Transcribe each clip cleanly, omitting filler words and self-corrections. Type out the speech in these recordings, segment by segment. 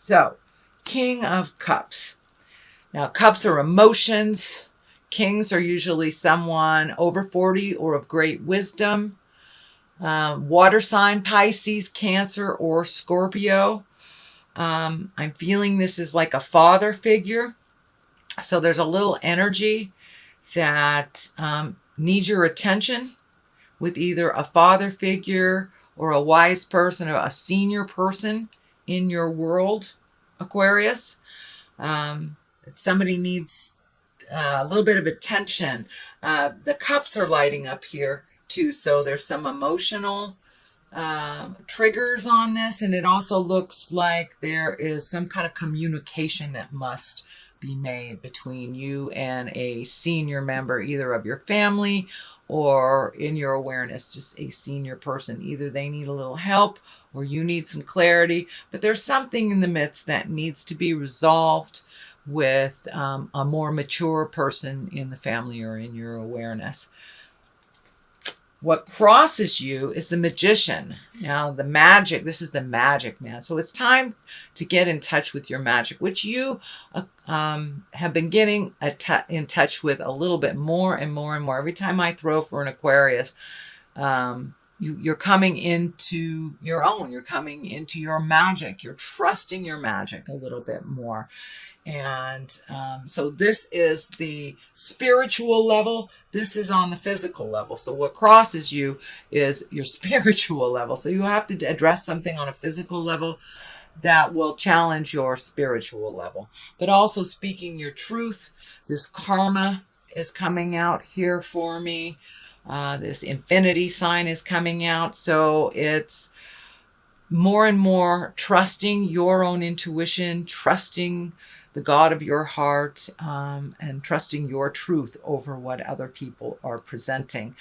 So, King of Cups. Now, cups are emotions. Kings are usually someone over 40 or of great wisdom. Water sign, Pisces, Cancer, or Scorpio. I'm feeling this is like a father figure. So there's a little energy that needs your attention with either a father figure or a wise person or a senior person in your world, Aquarius. Somebody needs a little bit of attention. The cups are lighting up here too, so there's some emotional triggers on this, and it also looks like there is some kind of communication that must be made between you and a senior member, either of your family or in your awareness, just a senior person. Either they need a little help or you need some clarity, but there's something in the midst that needs to be resolved with a more mature person in the family or in your awareness. What crosses you is the Magician. Now, the magic, this is the magic man. So it's time to get in touch with your magic, which you have been getting in touch with a little bit more and more and more. Every time I throw for an Aquarius, you're coming into your own. You're coming into your magic. You're trusting your magic a little bit more. And so this is the spiritual level. This is on the physical level. So what crosses you is your spiritual level. So you have to address something on a physical level that will challenge your spiritual level. But also speaking your truth. This karma is coming out here for me. This infinity sign is coming out. So it's more and more trusting your own intuition, trusting the God of your heart, and trusting your truth over what other people are presenting.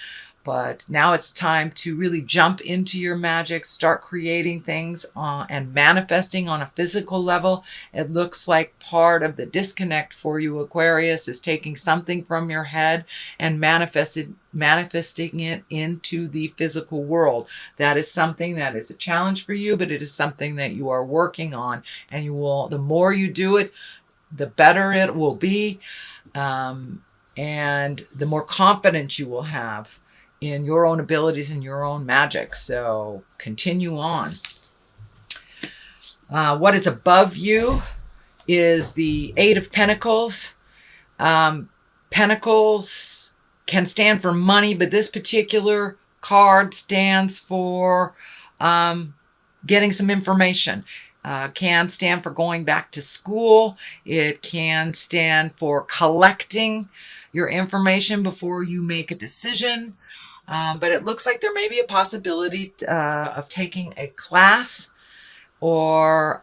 But now it's time to really jump into your magic, start creating things and manifesting on a physical level. It looks like part of the disconnect for you, Aquarius, is taking something from your head and manifesting it into the physical world. That is something that is a challenge for you, but it is something that you are working on, and you will, the more you do it, the better it will be, and the more confidence you will have in your own abilities and your own magic. So continue on. What is above you is the Eight of Pentacles. Pentacles can stand for money, but this particular card stands for getting some information. Can stand for going back to school. It can stand for collecting your information before you make a decision. But it looks like there may be a possibility of taking a class or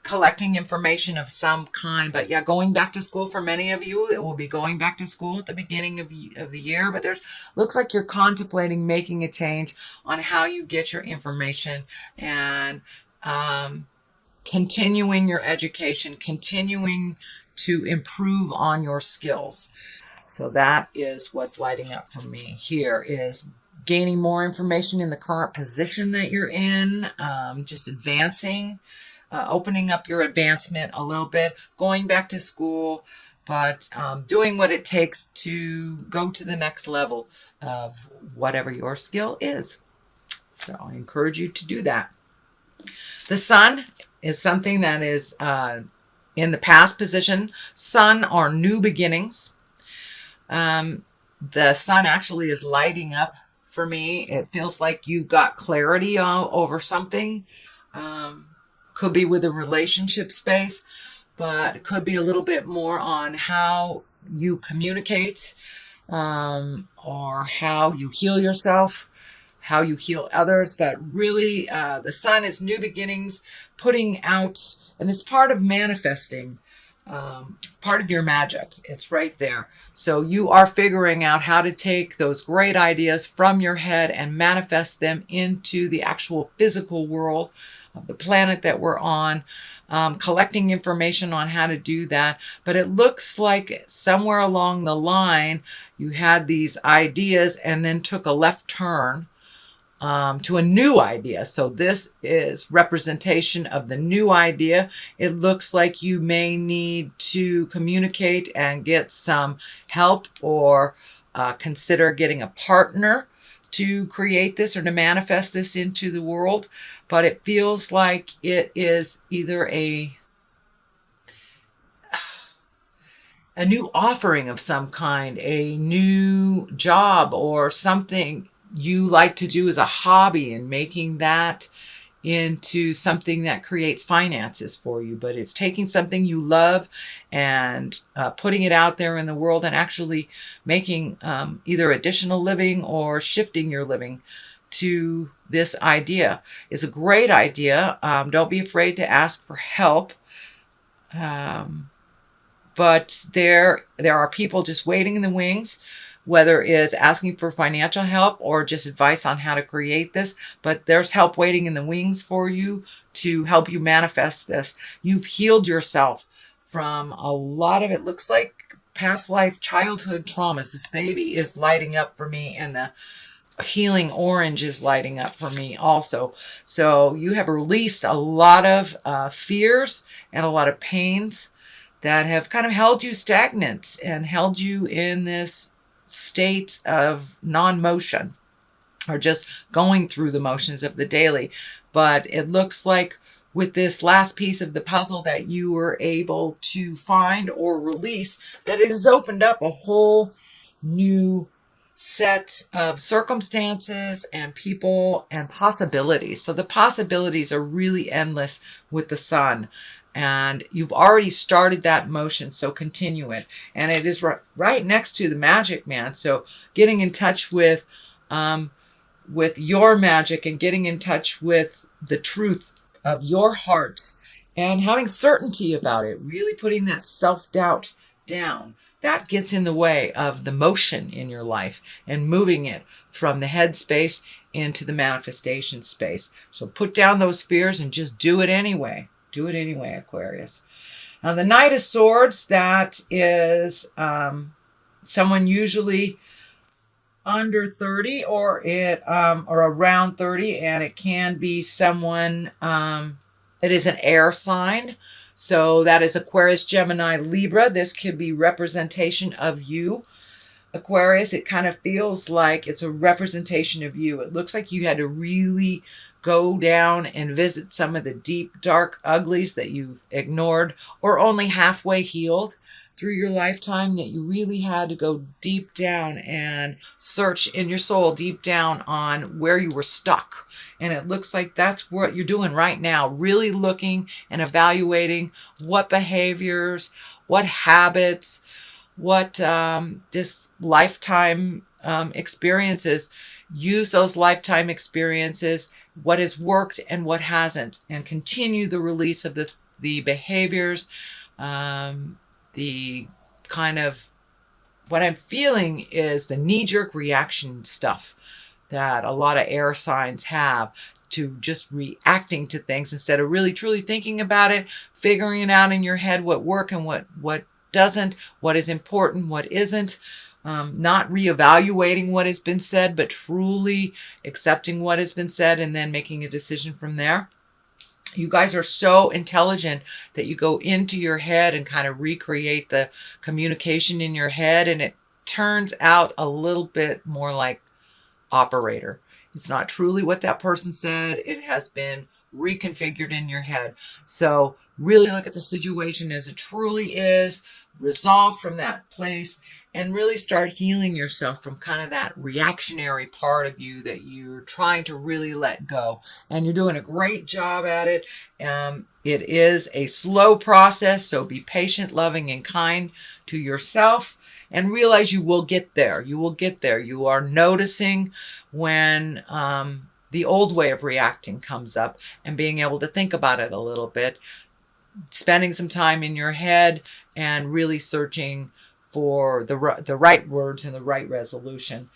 collecting information of some kind. But yeah, going back to school for many of you, it will be going back to school at the beginning of the year. But there's looks like you're contemplating making a change on how you get your information and continuing your education, continuing to improve on your skills. So that is what's lighting up for me here, is gaining more information in the current position that you're in, just advancing, opening up your advancement a little bit, going back to school, but doing what it takes to go to the next level of whatever your skill is. So I encourage you to do that. The Sun is something that is in the past position. Sun are new beginnings. The Sun actually is lighting up for me. It feels like you got clarity over something. Could be with a relationship space, but it could be a little bit more on how you communicate, or how you heal yourself, how you heal others. But really, the Sun is new beginnings, putting out, and it's part of manifesting, part of your magic. It's right there. So you are figuring out how to take those great ideas from your head and manifest them into the actual physical world of the planet that we're on, collecting information on how to do that. But it looks like somewhere along the line, you had these ideas and then took a left turn to a new idea. So this is representation of the new idea. It looks like you may need to communicate and get some help, or consider getting a partner to create this or to manifest this into the world. But it feels like it is either a new offering of some kind, a new job, or something you like to do as a hobby, and making that into something that creates finances for you. But it's taking something you love and putting it out there in the world, and actually making either additional living or shifting your living to this idea. Is a great idea. Don't be afraid to ask for help. But there are people just waiting in the wings, whether it's asking for financial help or just advice on how to create this. But there's help waiting in the wings for you to help you manifest this. You've healed yourself from a lot of, it looks like, past life childhood traumas. This baby is lighting up for me, and the healing orange is lighting up for me also. So you have released a lot of fears and a lot of pains that have kind of held you stagnant and held you in this state of non-motion, or just going through the motions of the daily. But it looks like with this last piece of the puzzle that you were able to find or release, that it has opened up a whole new set of circumstances and people and possibilities. So the possibilities are really endless with the sun. And you've already started that motion, so continue it. And it is right next to the magic man. So getting in touch with your magic, and getting in touch with the truth of your heart, and having certainty about it, really putting that self-doubt down. That gets in the way of the motion in your life and moving it from the head space into the manifestation space. So put down those fears and just do it anyway. Do it anyway, Aquarius. Now, the Knight of Swords, that is someone usually under 30 or around 30, and it can be someone that is an air sign. So that is Aquarius, Gemini, Libra. This could be representation of you, Aquarius. It kind of feels like it's a representation of you. It looks like you had to really go down and visit some of the deep, dark uglies that you've ignored or only halfway healed through your lifetime, that you really had to go deep down and search in your soul deep down on where you were stuck. And it looks like that's what you're doing right now, really looking and evaluating what behaviors, what habits, what this lifetime experiences. Use those lifetime experiences, what has worked and what hasn't, and continue the release of the behaviors, the kind of, what I'm feeling is the knee-jerk reaction stuff that a lot of air signs have, to just reacting to things instead of really truly thinking about it, figuring it out in your head what worked and what doesn't, what is important, what isn't. Not reevaluating what has been said, but truly accepting what has been said and then making a decision from there. You guys are so intelligent that you go into your head and kind of recreate the communication in your head, and it turns out a little bit more like operator. It's not truly what that person said. It has been reconfigured in your head. So really look at the situation as it truly is, resolve from that place, and really start healing yourself from kind of that reactionary part of you that you're trying to really let go. And you're doing a great job at it. It is a slow process, so be patient, loving, and kind to yourself, and realize you will get there. You will get there. You are noticing when the old way of reacting comes up, and being able to think about it a little bit, spending some time in your head and really searching for the right words and the right resolution.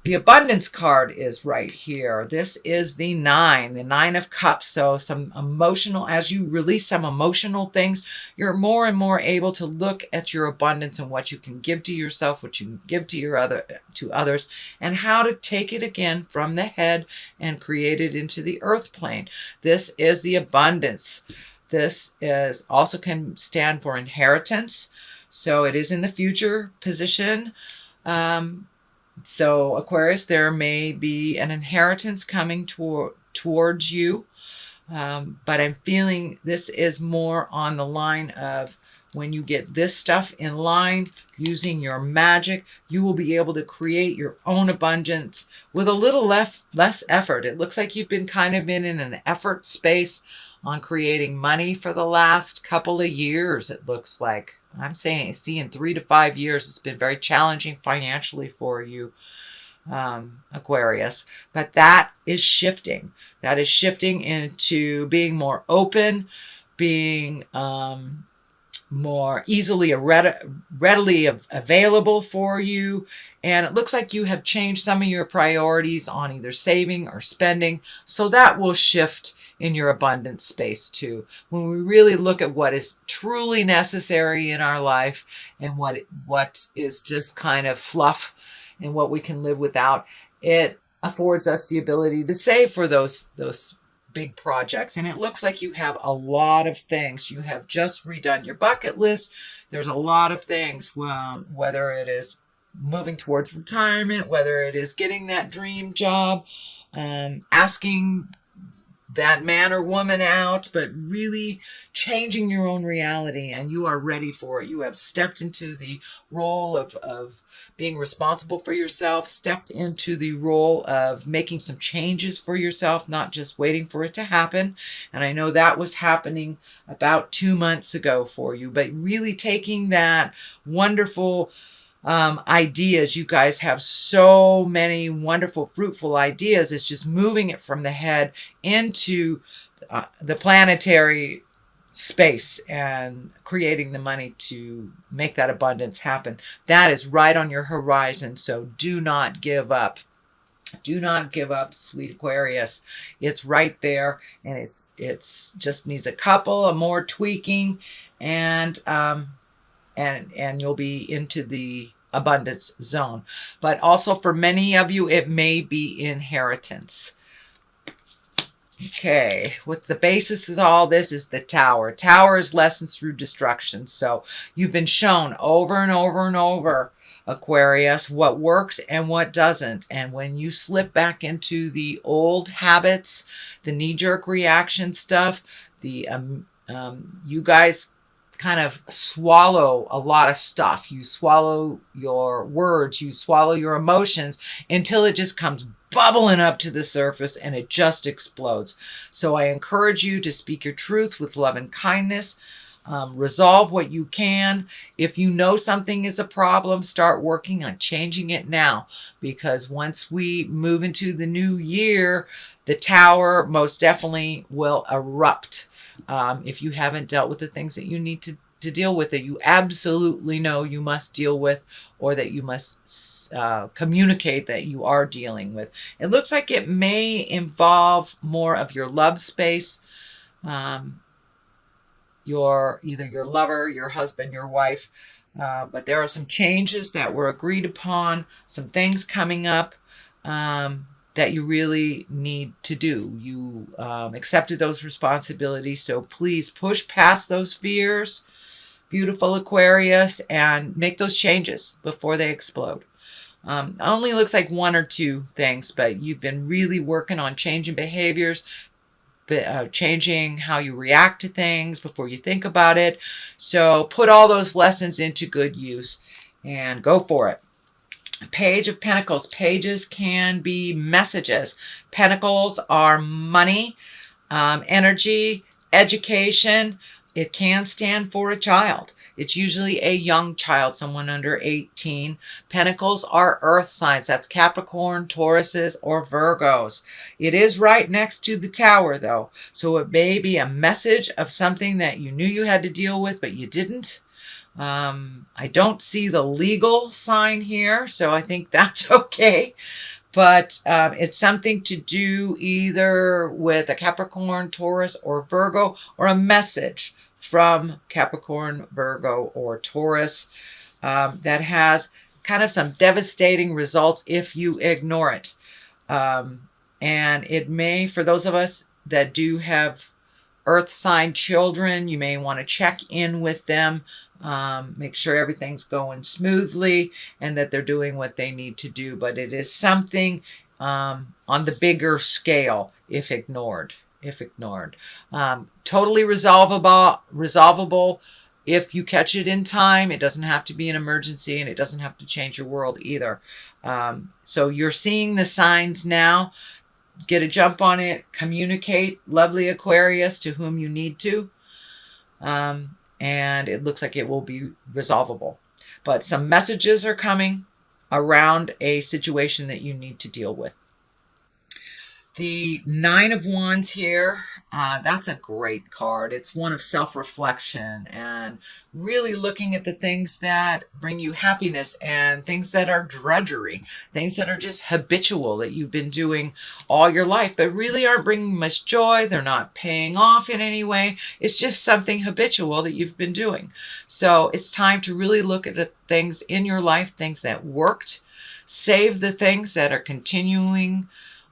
The abundance card is right here. This is the Nine of Cups. So some emotional, as you release some emotional things, you're more and more able to look at your abundance and what you can give to yourself, what you can give to others, and how to take it again from the head and create it into the earth plane. This is the abundance. This is also can stand for inheritance. So it is in the future position. So Aquarius, there may be an inheritance coming towards you. But I'm feeling this is more on the line of when you get this stuff in line, using your magic, you will be able to create your own abundance with a little less effort. It looks like you've been kind of in an effort space on creating money for the last couple of years, it looks like. I'm seeing 3 to 5 years. It's been very challenging financially for you, Aquarius. But that is shifting. That is shifting into being more open, being more readily available for you. And it looks like you have changed some of your priorities on either saving or spending. So that will shift in your abundance space too. When we really look at what is truly necessary in our life and what is just kind of fluff and what we can live without, it affords us the ability to save for those big projects. And it looks like you have a lot of things. You have just redone your bucket list. There's a lot of things, whether it is moving towards retirement, whether it is getting that dream job, asking that man or woman out, but really changing your own reality, and you are ready for it. You have stepped into the role of being responsible for yourself, stepped into the role of making some changes for yourself, not just waiting for it to happen. And I know that was happening about 2 months ago for you, but really taking that wonderful ideas. You guys have so many wonderful, fruitful ideas. It's just moving it from the head into the planetary space and creating the money to make that abundance happen. That is right on your horizon. So do not give up. Do not give up, sweet Aquarius. It's right there, and it's just needs a couple of more tweaking, and you'll be into the abundance zone. But also for many of you, it may be inheritance. Okay, what the basis of all this is the Tower. Tower is lessons through destruction. So you've been shown over and over and over, Aquarius, what works and what doesn't. And when you slip back into the old habits, the knee-jerk reaction stuff, you guys kind of swallow a lot of stuff. You swallow your words, you swallow your emotions until it just comes bubbling up to the surface and it just explodes. So I encourage you to speak your truth with love and kindness. Resolve what you can. If you know something is a problem, start working on changing it now, because once we move into the new year, the Tower most definitely will erupt. If you haven't dealt with the things that you need to deal with, that you absolutely know you must deal with, or that you must communicate that you are dealing with. It looks like it may involve more of your love space, either your lover, your husband, your wife, but there are some changes that were agreed upon, some things coming up that you really need to do. You accepted those responsibilities, so please push past those fears, beautiful Aquarius, and make those changes before they explode. Only looks like 1 or 2 things, but you've been really working on changing behaviors, changing how you react to things before you think about it. So put all those lessons into good use and go for it. Page of Pentacles. Pages can be messages. Pentacles are money, energy, education. It can stand for a child. It's usually a young child, someone under 18. Pentacles are earth signs. That's Capricorn, Tauruses, or Virgos. It is right next to the Tower, though. So it may be a message of something that you knew you had to deal with, but you didn't. I don't see the legal sign here, so I think that's okay. but it's something to do either with a Capricorn, Taurus, or Virgo, or a message from Capricorn, Virgo, or Taurus that has kind of some devastating results if you ignore it. And it may, for those of us that do have earth sign children, you may want to check in with them, make sure everything's going smoothly and that they're doing what they need to do. But it is something on the bigger scale if ignored. Totally resolvable if you catch it in time. It doesn't have to be an emergency, and it doesn't have to change your world either. So you're seeing the signs now. Get a jump on it. Communicate, lovely Aquarius, to whom you need to. And it looks like it will be resolvable. But some messages are coming around a situation that you need to deal with. The Nine of Wands here, that's a great card. It's one of self-reflection and really looking at the things that bring you happiness and things that are drudgery, things that are just habitual that you've been doing all your life, but really aren't bringing much joy. They're not paying off in any way. It's just something habitual that you've been doing. So it's time to really look at the things in your life, things that worked, save the things that are continuing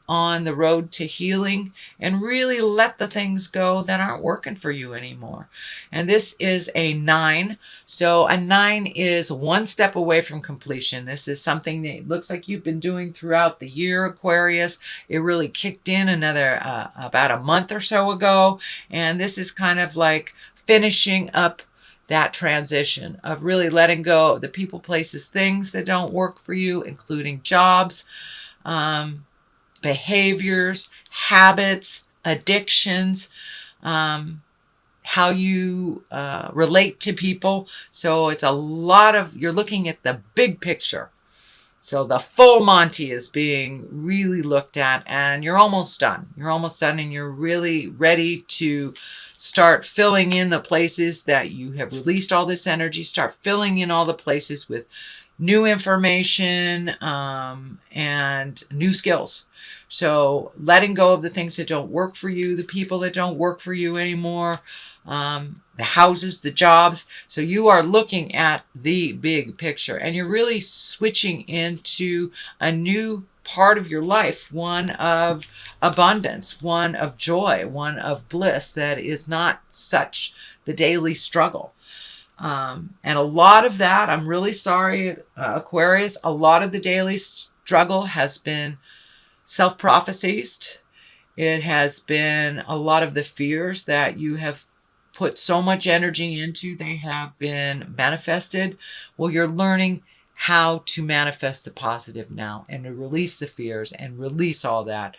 on the road to healing, and really let the things go that aren't working for you anymore. And this is a 9. So a 9 is one step away from completion. This is something that looks like you've been doing throughout the year, Aquarius. It really kicked in another about a month or so ago. And this is kind of like finishing up that transition of really letting go of the people, places, things that don't work for you, including jobs, behaviors, habits, addictions, how you relate to people. So it's a lot of, you're looking at the big picture. So the full Monty is being really looked at, and you're almost done. You're almost done, and you're really ready to start filling in the places that you have released all this energy. Start filling in all the places with new information and new skills. So letting go of the things that don't work for you, the people that don't work for you anymore, the houses, the jobs. So you are looking at the big picture, and you're really switching into a new part of your life, one of abundance, one of joy, one of bliss that is not such the daily struggle. And a lot of that, I'm really sorry, Aquarius, a lot of the daily struggle has been self-prophesied. It has been a lot of the fears that you have put so much energy into, they have been manifested. Well, you're learning how to manifest the positive now, and to release the fears and release all that.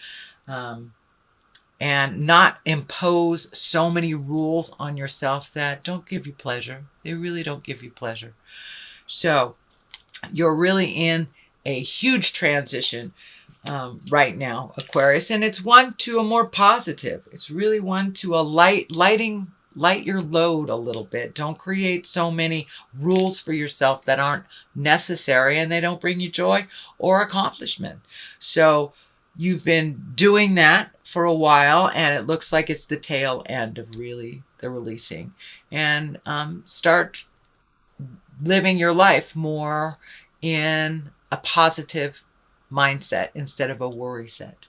And not impose so many rules on yourself that don't give you pleasure. They really don't give you pleasure. So you're really in a huge transition right now, Aquarius, and it's one to a more positive. It's really one to a light your load a little bit. Don't create so many rules for yourself that aren't necessary and they don't bring you joy or accomplishment. So you've been doing that for a while, and it looks like it's the tail end of really the releasing. And start living your life more in a positive mindset instead of a worry set.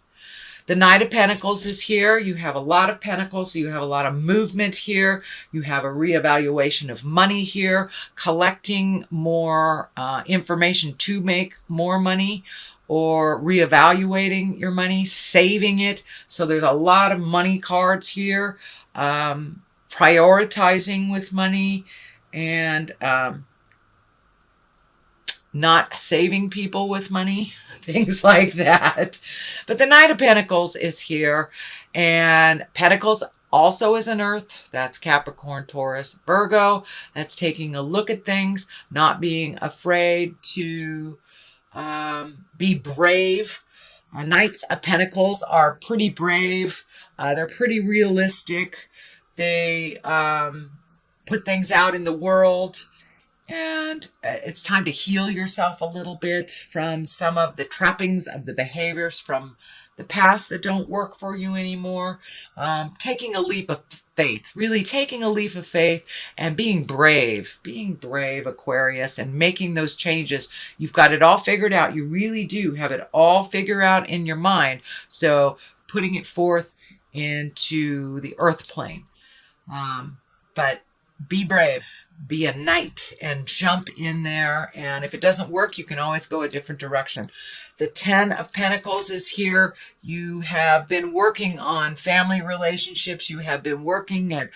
The Knight of Pentacles is here. You have a lot of pentacles. You have a lot of movement here. You have a reevaluation of money here, collecting more information to make more money, or reevaluating your money, saving it. So there's a lot of money cards here, prioritizing with money, and not saving people with money, things like that. But the Knight of Pentacles is here, and Pentacles also is an earth. That's Capricorn, Taurus, Virgo. That's taking a look at things, not being afraid to be brave. Knights of Pentacles are pretty brave. They're pretty realistic. They put things out in the world And it's time to heal yourself a little bit from some of the trappings of the behaviors from the past that don't work for you anymore. Taking a leap of faith, really taking a leap of faith and being brave, Aquarius, and making those changes. You've got it all figured out. You really do have it all figured out in your mind. So putting it forth into the earth plane. But be brave, be a knight, and jump in there. And if it doesn't work, you can always go a different direction. The 10 of Pentacles is here. You have been working on family relationships. You have been working at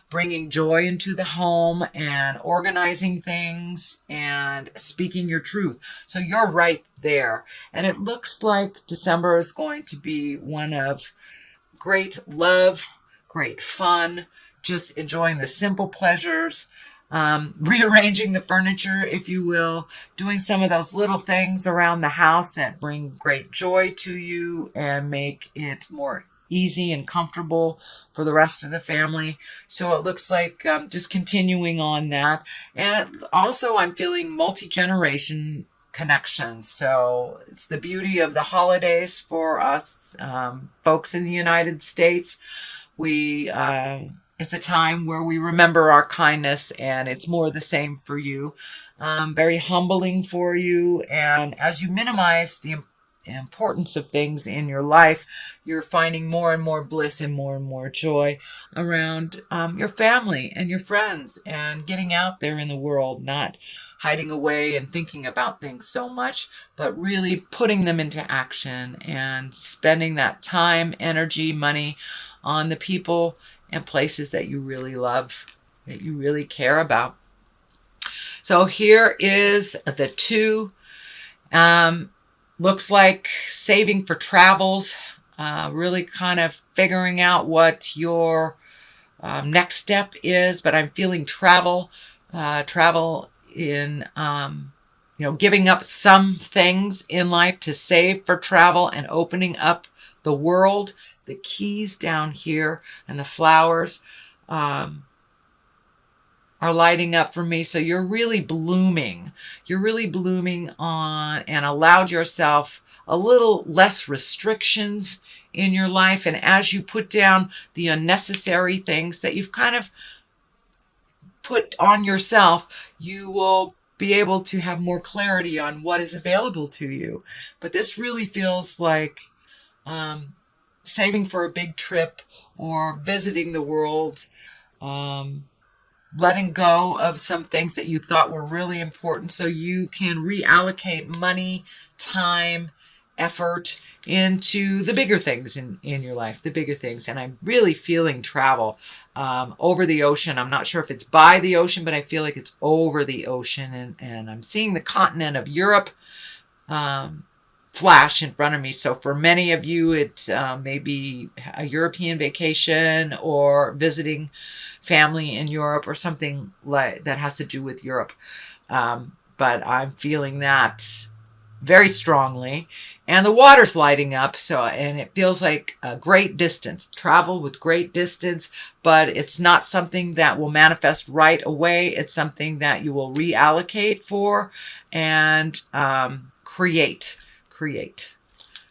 bringing joy into the home and organizing things and speaking your truth. So you're right there. And it looks like December is going to be one of great love, great fun, just enjoying the simple pleasures, rearranging the furniture, if you will, doing some of those little things around the house that bring great joy to you and make it more easy and comfortable for the rest of the family. So it looks like just continuing on that. And also I'm feeling multi-generation connections. So it's the beauty of the holidays for us folks in the United States. It's a time where we remember our kindness, and it's more the same for you. Very humbling for you. And as you minimize the importance of things in your life, you're finding more and more bliss and more joy around your family and your friends and getting out there in the world, not hiding away and thinking about things so much, but really putting them into action and spending that time, energy, money on the people and places that you really love, that you really care about. So here is the 2. Looks like saving for travels, really kind of figuring out what your next step is. But I'm feeling travel in, giving up some things in life to save for travel and opening up the world. The keys down here and the flowers are lighting up for me. So you're really blooming. You're really blooming on and allowed yourself a little less restrictions in your life. And as you put down the unnecessary things that you've kind of put on yourself, you will be able to have more clarity on what is available to you. But this really feels like saving for a big trip or visiting the world, letting go of some things that you thought were really important so you can reallocate money, time, effort into the bigger things in your life, the bigger things. And I'm really feeling travel over the ocean. I'm not sure if it's by the ocean, but I feel like it's over the ocean. And I'm seeing the continent of Europe flash in front of me. So for many of you, it may be a European vacation or visiting family in Europe or something like that has to do with Europe. But I'm feeling that very strongly. And the water's lighting up, and it feels like a great distance, travel with great distance, but it's not something that will manifest right away. It's something that you will reallocate for and create.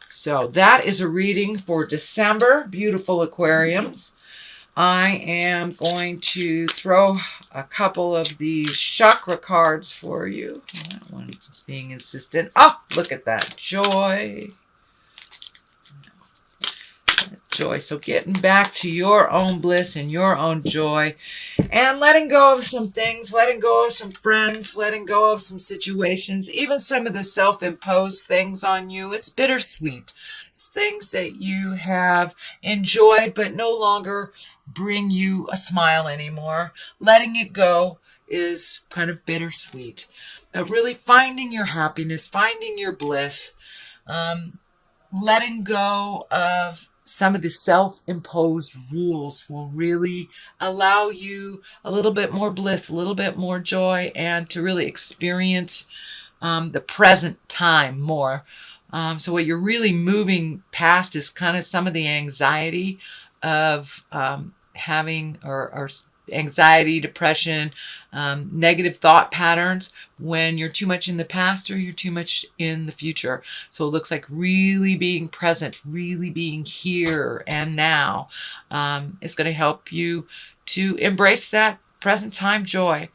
So that is a reading for December, beautiful Aquariums. I am going to throw a couple of these chakra cards for you. That one is being insistent. Oh, look at that. Joy. Joy. So getting back to your own bliss and your own joy and letting go of some things, letting go of some friends, letting go of some situations, even some of the self-imposed things on you. It's bittersweet. It's things that you have enjoyed but no longer bring you a smile anymore. Letting it go is kind of bittersweet. But really finding your happiness, finding your bliss, letting go of some of the self-imposed rules will really allow you a little bit more bliss, a little bit more joy, and to really experience the present time more. So what you're really moving past is kind of some of the anxiety of having or anxiety, depression, negative thought patterns when you're too much in the past or you're too much in the future. So it looks like really being present, really being here and now is going to help you to embrace that present time joy.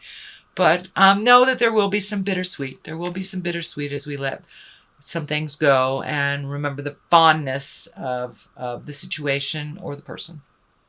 But know that there will be some bittersweet. There will be some bittersweet as we let some things go and remember the fondness of the situation or the person.